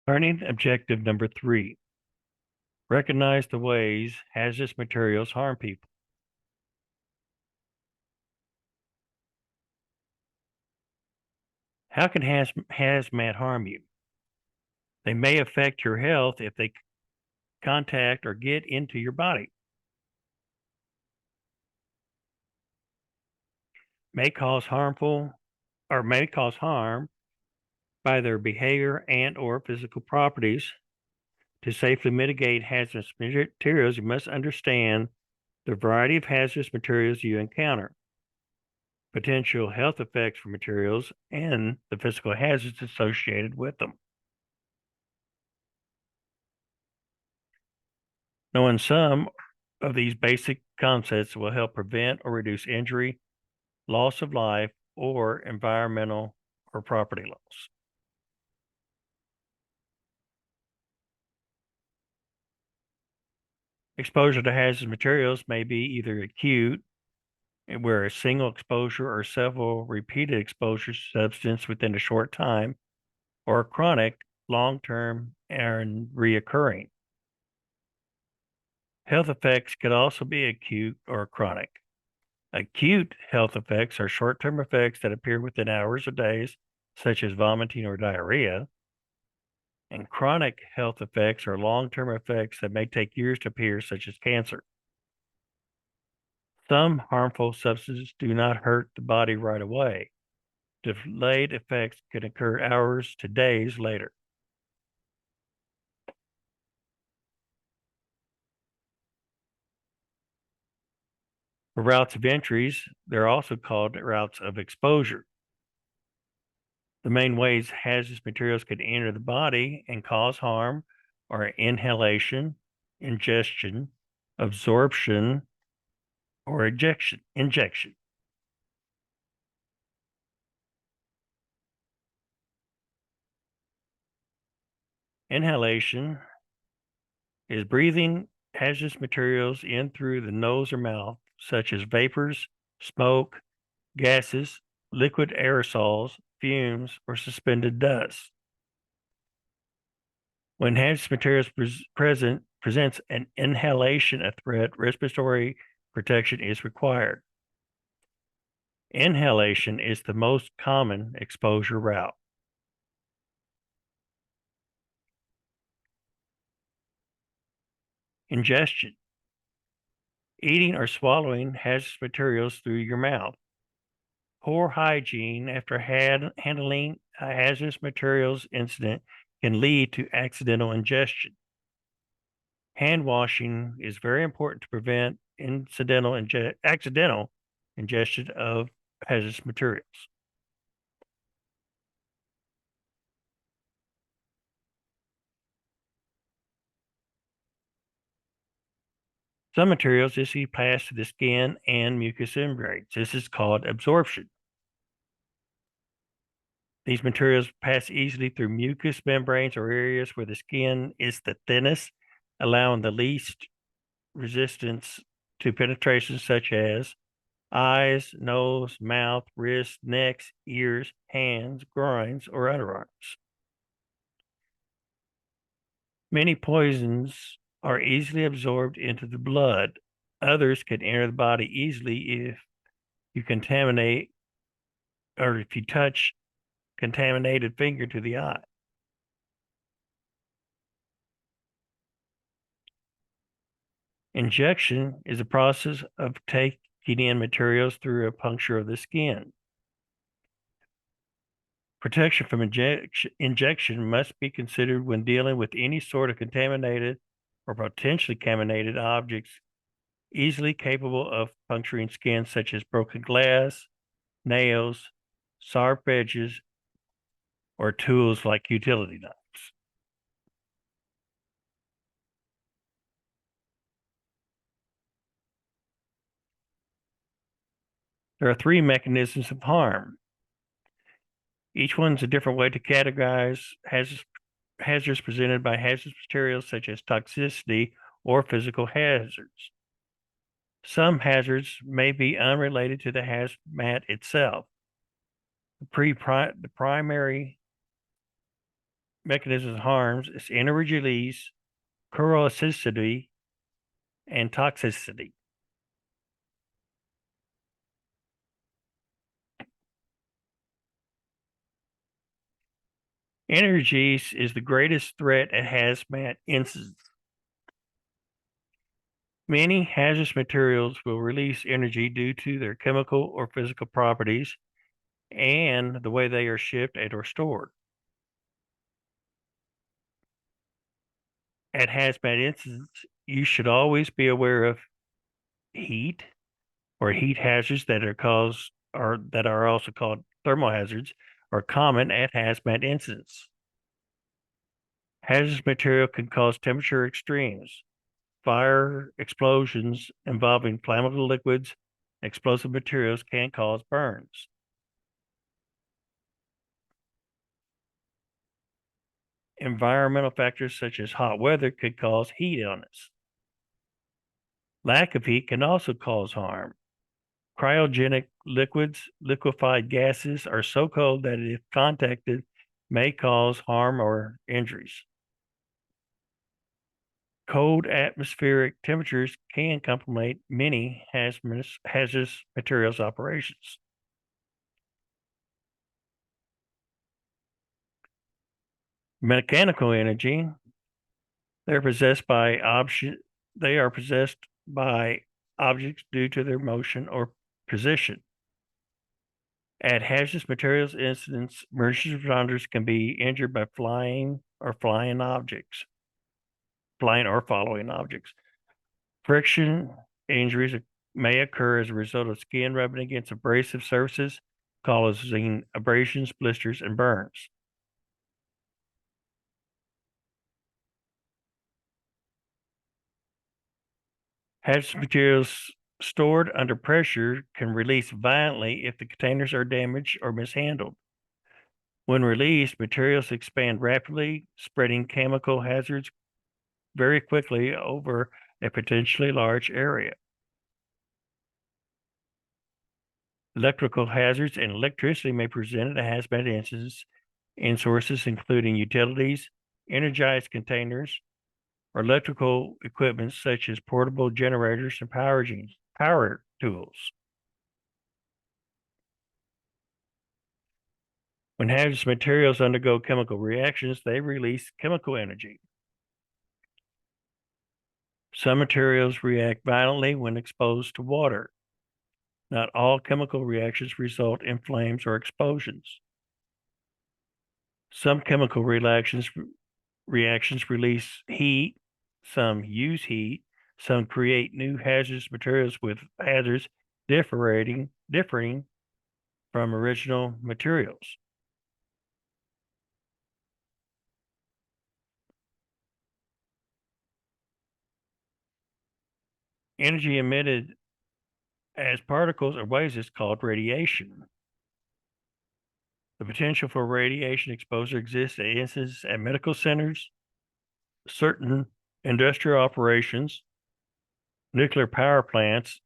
Learning objective number 3. Recognize the ways hazardous materials harm people. How can hazmat harm you? They may affect your health if they contact or get into your body. May cause harm by their behavior and or physical properties. To safely mitigate hazardous materials, you must understand the variety of hazardous materials you encounter, potential health effects for materials, and the physical hazards associated with them. Knowing some of these basic concepts will help prevent or reduce injury, loss of life, or environmental or property loss. Exposure to hazardous materials may be either acute, where a single exposure or several repeated exposures to substance within a short time, or chronic, long-term, and reoccurring. Health effects could also be acute or chronic. Acute health effects are short-term effects that appear within hours or days, such as vomiting or diarrhea. And chronic health effects are long-term effects that may take years to appear, such as cancer. Some harmful substances do not hurt the body right away. Delayed effects can occur hours to days later. For routes of entries, they're also called routes of exposure. The main ways hazardous materials can enter the body and cause harm are inhalation, ingestion, absorption, or injection. Inhalation is breathing hazardous materials in through the nose or mouth, such as vapors, smoke, gases, liquid aerosols, fumes, or suspended dust. When hazardous materials presents an inhalation a threat, respiratory protection is required. Inhalation is the most common exposure route. Ingestion. Eating or swallowing hazardous materials through your mouth. Poor hygiene after handling a hazardous materials incident can lead to accidental ingestion. Hand washing is very important to prevent accidental ingestion of hazardous materials. Some materials easily pass through the skin and mucous membranes. This is called absorption. These materials pass easily through mucous membranes or areas where the skin is the thinnest, allowing the least resistance to penetration, such as eyes, nose, mouth, wrists, necks, ears, hands, groins, or underarms. Many poisons are easily absorbed into the blood. Others can enter the body easily if you contaminate or if you touch contaminated finger to the eye. Injection is a process of taking in materials through a puncture of the skin. Protection from injection must be considered when dealing with any sort of contaminated or potentially contaminated objects easily capable of puncturing skin, such as broken glass, nails, sharp edges, or tools like utility knives. There are 3 mechanisms of harm. Each one's a different way to categorize hazards presented by hazardous materials such as toxicity or physical hazards. Some hazards may be unrelated to the hazmat itself. The primary mechanisms of harms is energy release, corrosivity, and toxicity. Energy is the greatest threat at hazmat incidents. Many hazardous materials will release energy due to their chemical or physical properties and the way they are shipped and or stored. At hazmat incidents, you should always be aware of heat or heat hazards that are caused or that are also called thermal hazards are common at hazmat incidents. Hazardous material can cause temperature extremes, fire explosions involving flammable liquids, explosive materials can cause burns. Environmental factors such as hot weather could cause heat illness. Lack of heat can also cause harm. Cryogenic liquids, liquefied gases are so cold that if contacted, may cause harm or injuries. Cold atmospheric temperatures can complicate many hazardous materials operations. Mechanical energy, they're possessed by they are possessed by objects due to their motion or position. At hazardous materials incidents, emergency responders can be injured by flying or following objects. Friction injuries may occur as a result of skin rubbing against abrasive surfaces, causing abrasions, blisters, and burns. Hazardous materials stored under pressure can release violently if the containers are damaged or mishandled. When released, materials expand rapidly, spreading chemical hazards very quickly over a potentially large area. Electrical hazards and electricity may present at hazmat incidents in sources including utilities, energized containers, or electrical equipment such as portable generators and power tools. When hazardous materials undergo chemical reactions, they release chemical energy. Some materials react violently when exposed to water. Not all chemical reactions result in flames or explosions. Some chemical reactions release heat, some use heat, some create new hazardous materials with hazards differing from original materials. Energy emitted as particles or waves is called radiation. The potential for radiation exposure exists at instances at medical centers, certain industrial operations, nuclear power plants,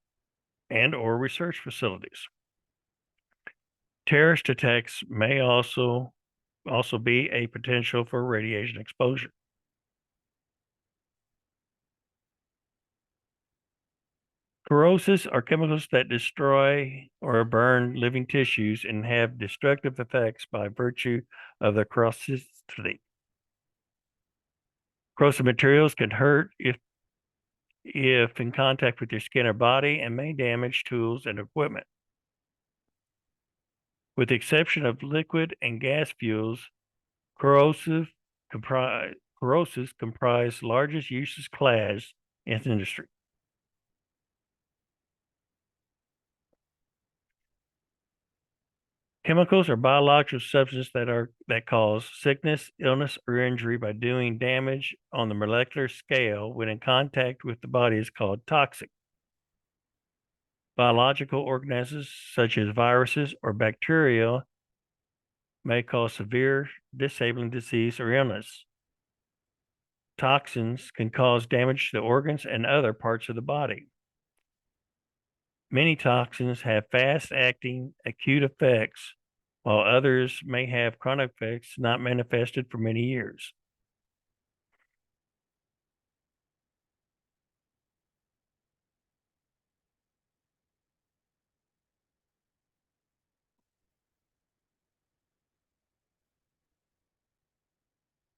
and or research facilities. Terrorist attacks may also be a potential for radiation exposure. Corrosives are chemicals that destroy or burn living tissues and have destructive effects by virtue of their corrosivity. Corrosive materials can hurt if in contact with your skin or body and may damage tools and equipment. With the exception of liquid and gas fuels, corrosives comprise largest uses class in the industry. Chemicals are biological substances that cause sickness, illness, or injury by doing damage on the molecular scale when in contact with the body is called toxic. Biological organisms such as viruses or bacteria may cause severe disabling disease or illness. Toxins can cause damage to the organs and other parts of the body. Many toxins have fast acting acute effects while others may have chronic effects not manifested for many years.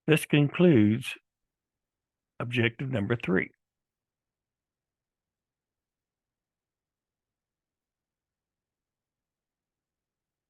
This concludes objective number 3.